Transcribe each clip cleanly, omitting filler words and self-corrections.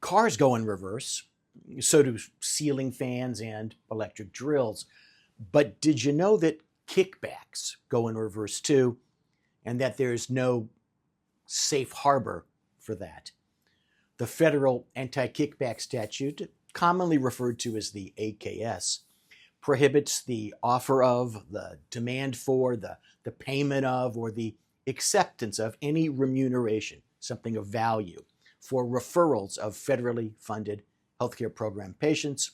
Cars go in reverse, so do ceiling fans and electric drills. But did you know that kickbacks go in reverse too, and that there's no safe harbor for that? The federal anti-kickback statute, commonly referred to as the AKS, prohibits the offer of, the demand for, the payment of, or the acceptance of any remuneration, something of value, for referrals of federally funded healthcare program patients,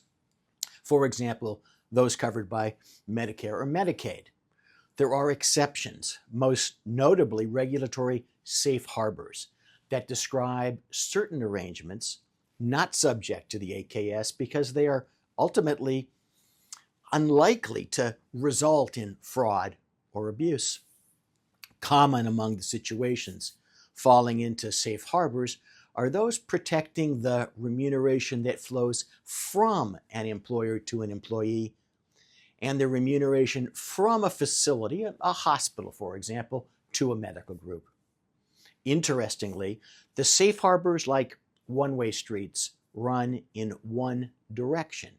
for example, those covered by Medicare or Medicaid. There are exceptions, most notably regulatory safe harbors that describe certain arrangements not subject to the AKS because they are ultimately unlikely to result in fraud or abuse. Common among the situations falling into safe harbors are those protecting the remuneration that flows from an employer to an employee and the remuneration from a facility, a hospital, for example, to a medical group. Interestingly, the safe harbors, like one-way streets, run in one direction.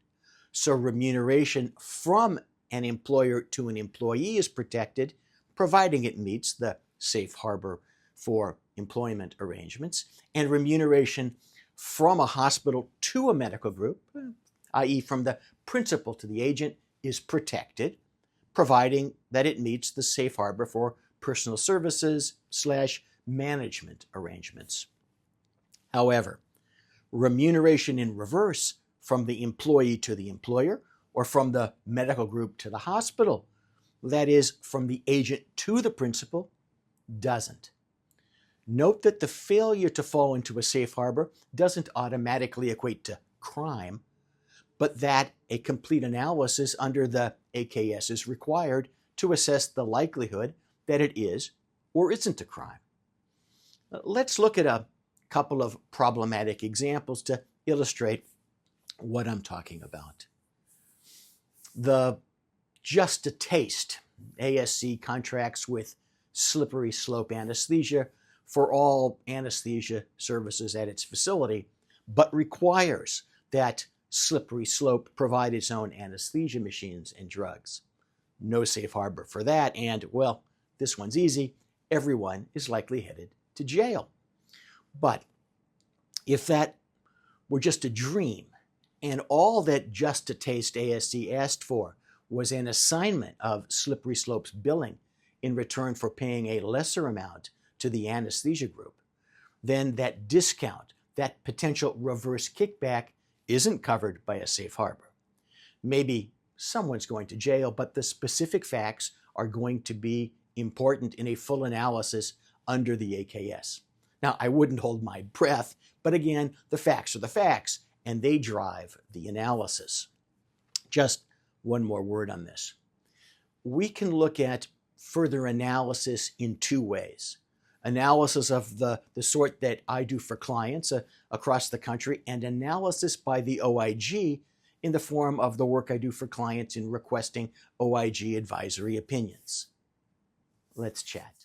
So remuneration from an employer to an employee is protected, providing it meets the safe harbor for employment arrangements, and remuneration from a hospital to a medical group, i.e. from the principal to the agent, is protected, providing that it meets the safe harbor for personal services / management arrangements. However, remuneration in reverse from the employee to the employer or from the medical group to the hospital, that is, from the agent to the principal, doesn't. Note that the failure to fall into a safe harbor doesn't automatically equate to crime, but that a complete analysis under the AKS is required to assess the likelihood that it is or isn't a crime. Let's look at a couple of problematic examples to illustrate what I'm talking about. The Just a Taste ASC contracts with slippery slope anesthesia for all anesthesia services at its facility, but requires that Slippery Slope provide its own anesthesia machines and drugs. No safe harbor for that, and, well, this one's easy. Everyone is likely headed to jail. But if that were just a dream, and all that Just a Taste ASC asked for was an assignment of Slippery Slope's billing in return for paying a lesser amount to the anesthesia group, then that discount, that potential reverse kickback, isn't covered by a safe harbor. Maybe someone's going to jail, but the specific facts are going to be important in a full analysis under the AKS. Now, I wouldn't hold my breath, but again, the facts are the facts, and they drive the analysis. Just one more word on this. We can look at further analysis in two ways. Analysis of the sort that I do for clients across the country, and analysis by the OIG in the form of the work I do for clients in requesting OIG advisory opinions. Let's chat.